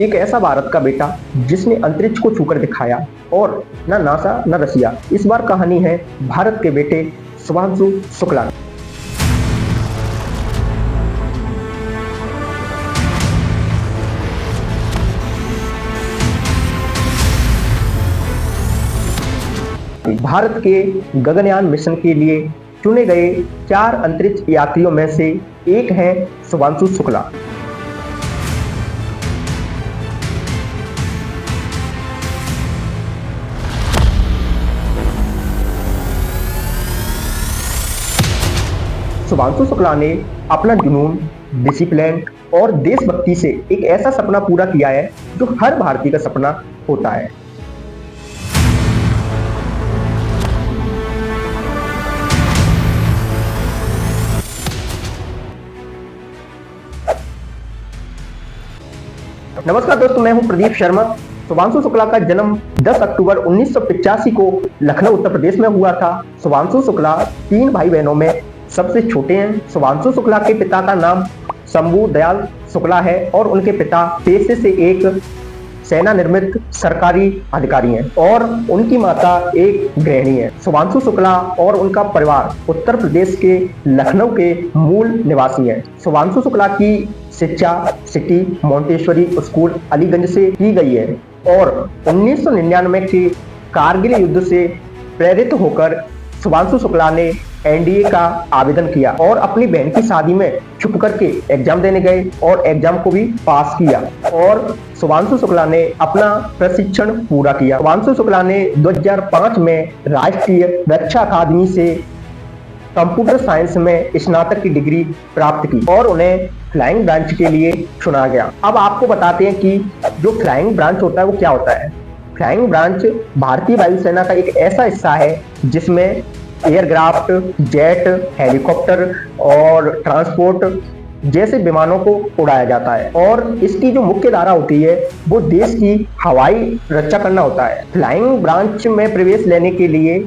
एक ऐसा भारत का बेटा जिसने अंतरिक्ष को छूकर दिखाया और न नासा न रसिया। इस बार कहानी है भारत के बेटे शुभांशु शुक्ला। भारत के गगनयान मिशन के लिए चुने गए 4 अंतरिक्ष यात्रियों में से एक है शुभांशु शुक्ला। शुभांशु शुक्ला ने अपना जुनून, डिसिप्लिन और देशभक्ति से एक ऐसा सपना पूरा किया है जो हर भारतीय का सपना होता है। नमस्कार दोस्तों, मैं हूं प्रदीप शर्मा। शुभांशु शुक्ला का जन्म 10 अक्टूबर 1985 को लखनऊ उत्तर प्रदेश में हुआ था। शुभांशु शुक्ला 3 भाई बहनों में सबसे छोटे हैं। शुभांशु शुक्ला के पिता का नाम शंभू दयाल शुक्ला है और उनके पिता पेशे से एक सेना निर्मित सरकारी अधिकारी हैं और उनकी माता एक गृहिणी है। शुभांशु शुक्ला और उनका परिवार उत्तर प्रदेश के लखनऊ के मूल निवासी हैं। शुभांशु शुक्ला की शिक्षा सिटी मोंटेश्वरी स्कूल अलीगंज से की गई है और 1999 के कारगिल युद्ध से प्रेरित होकर शुभांशु शुक्ला ने एनडीए का आवेदन किया और अपनी बहन की शादी में छुप करके एग्जाम देने गए और एग्जाम को भी पास किया और शुभांशु शुक्ला ने अपना प्रशिक्षण पूरा किया। शुभांशु शुक्ला ने 2005 में राष्ट्रीय रक्षा अकादमी से कंप्यूटर साइंस में स्नातक की डिग्री प्राप्त की और उन्हें फ्लाइंग ब्रांच के लिए चुना गया। अब आपको बताते हैं कि जो फ्लाइंग ब्रांच होता है वो क्या होता है। फ्लाइंग ब्रांच भारतीय वायुसेना का एक ऐसा हिस्सा है जिसमें एयरक्राफ्ट, जेट, हेलीकॉप्टर और ट्रांसपोर्ट जैसे विमानों को उड़ाया जाता है और इसकी जो मुख्य धारा होती है वो देश की हवाई रक्षा करना होता है। फ्लाइंग ब्रांच में प्रवेश लेने के लिए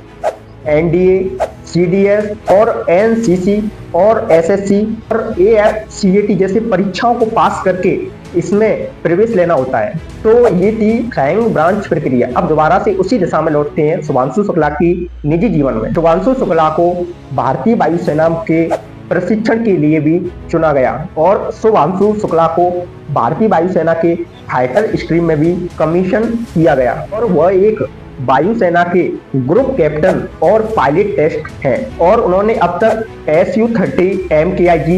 एनडीए, सीडीएस और एनसीसी और एसएससी और एएफसीएटी जैसे परीक्षाओं को पास करके इसमें प्रवेश लेना होता है। तो ये थी फ्लाइंग ब्रांच प्रक्रिया। अब दोबारा से उसी दिशा में लौटते हैं शुभांशु शुक्ला की निजी जीवन में। शुभांशु शुक्ला को भारतीय वायुसेना के प्रशिक्षण के लिए भी चुना गया और शुभांशु शुक्ला को भारतीय वायुसेना के फाइटर स्ट्रीम में भी कमीशन किया गया और वह एक वायुसेना के ग्रुप कैप्टन और पायलट टेस्ट हैं और उन्होंने अब तक SU-30, MKIG,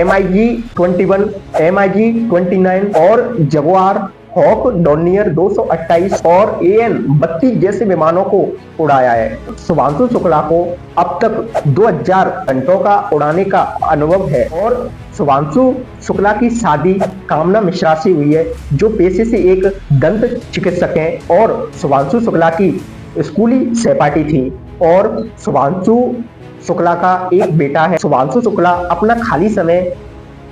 MiG-21, MiG-29 और जगुआर, हॉक, डॉर्नियर 228 और AN-32 जैसे विमानों को उड़ाया है। शुभांशु शुक्ला को अब तक 2000 घंटों का उड़ाने का अनुभव है और शुभांशु शुक्ला की शादी कामना मिश्रा से हुई है जो पेशे से एक दंत चिकित्सक हैं और शुभांशु शुक्ला की स्कूली सहपाठी थी और शुभांशु शुक्ला का एक बेटा है। शुभांशु शुक्ला अपना खाली समय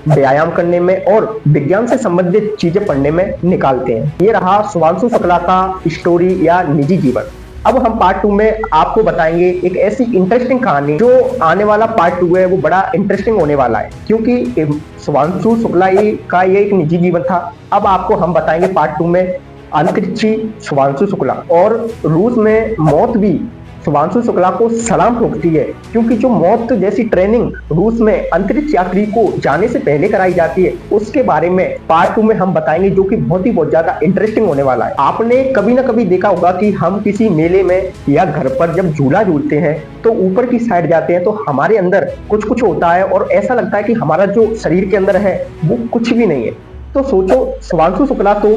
व्यायाम करने में और विज्ञान से संबंधित चीजें पढ़ने में निकालते हैं। ये रहा शुभांशु शुक्ला का स्टोरी या निजी जीवन। अब हम पार्ट 2 में आपको बताएंगे एक ऐसी इंटरेस्टिंग कहानी। जो आने वाला पार्ट 2 है वो बड़ा इंटरेस्टिंग होने वाला है क्योंकि शुभांशु शुक्ला का ये एक निजी जीवन था। अब आपको हम बताएंगे पार्ट 2 में अंतरिक्षी शुभांशु शुक्ला और रूस में मौत भी शुभांशु शुक्ला को सलाम ठोकती है क्योंकि जो मौत जैसी ट्रेनिंग रूस में अंतरिक्ष यात्री को जाने से पहले कराई जाती है उसके बारे में पार्ट 2 में हम बताएंगे जो कि बहुत ज्यादा इंटरेस्टिंग होने वाला है। आपने कभी ना कभी देखा होगा कि हम किसी मेले में या घर पर जब झूला झूलते हैं तो ऊपर की साइड जाते हैं तो हमारे अंदर कुछ होता है और ऐसा लगता है कि हमारा जो शरीर के अंदर है वो कुछ भी नहीं है। तो सोचो, शुभांशु शुक्ला तो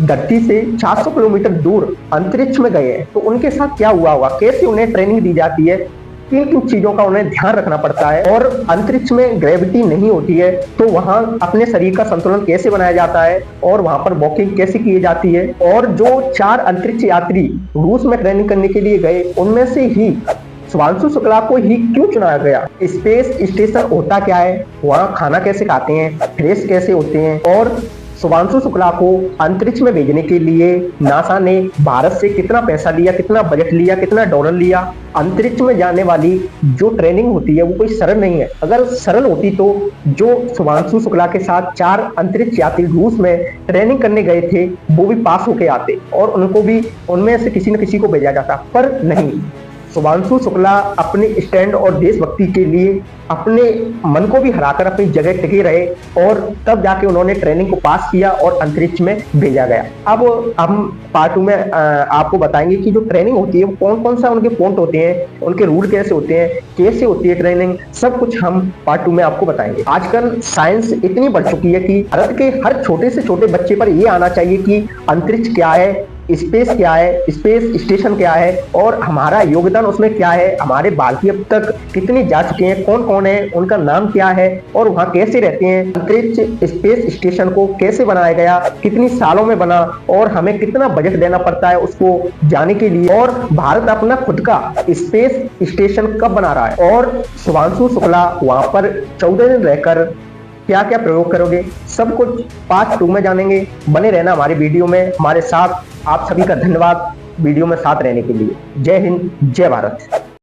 धरती से 400 किलोमीटर दूर अंतरिक्ष में गए हैं तो उनके साथ क्या हुआ होगा, कैसे उन्हें ट्रेनिंग दी जाती है, किन किन चीजों का उन्हें ध्यान रखना पड़ता है और अंतरिक्ष में ग्रेविटी नहीं होती है तो वहां अपने शरीर का संतुलन कैसे बनाया जाता है और वहां पर वॉकिंग कैसे की जाती है। और जो 4 अंतरिक्ष यात्री रूस में ट्रेनिंग करने के लिए गए उनमें से ही शुभांशु शुक्ला को ही क्यों चुना गया, स्पेस स्टेशन होता क्या है, वहाँ खाना कैसे खाते हैं, फ्रेश कैसे होते हैं और शुभांशु शुक्ला को अंतरिक्ष में भेजने के लिए नासा ने भारत से कितना पैसा लिया, कितना बजट लिया, कितना डॉलर लिया। अंतरिक्ष में जाने वाली जो ट्रेनिंग होती है वो कोई सरल नहीं है। अगर सरल होती तो जो शुभांशु शुक्ला के साथ 4 अंतरिक्ष यात्री रूस में ट्रेनिंग करने गए थे वो भी पास होके आते और उनको भी उनमें से किसी न किसी को भेजा जाता, पर नहीं। शुभांशु शुक्ला अपने स्टैंड और देशभक्ति के लिए अपने मन को भी हराकर अपनी जगह टिके रहे और तब जाके उन्होंने ट्रेनिंग को पास किया और अंतरिक्ष में भेजा गया। अब हम पार्ट 2 में आपको बताएंगे कि जो ट्रेनिंग होती है वो कौन कौन सा उनके पॉइंट होते हैं, उनके रूल कैसे होते हैं, कैसे होती है ट्रेनिंग, सब कुछ हम पार्ट 2 में आपको बताएंगे। आजकल साइंस इतनी बढ़ चुकी है कि भारत के हर छोटे से छोटे बच्चे पर ये आना चाहिए कि अंतरिक्ष क्या है, स्पेस क्या है, स्पेस स्टेशन क्या है और हमारा योगदान उसमें क्या है, हमारे भारतीय अब तक कितने जा चुके हैं, कौन कौन है, उनका नाम क्या है और वहाँ कैसे रहते हैं, अंतरिक्ष स्पेस स्टेशन को कैसे बनाया गया, कितनी सालों में बना और हमें कितना बजट देना पड़ता है उसको जाने के लिए, और भारत अपना खुद का स्पेस स्टेशन कब बना रहा है, और शुभांशु शुक्ला वहाँ पर 14 दिन रहकर क्या क्या प्रयोग करोगे, सब कुछ पार्ट 2 में जानेंगे। बने रहना हमारे वीडियो में हमारे साथ। आप सभी का धन्यवाद वीडियो में साथ रहने के लिए। जय हिंद, जय भारत।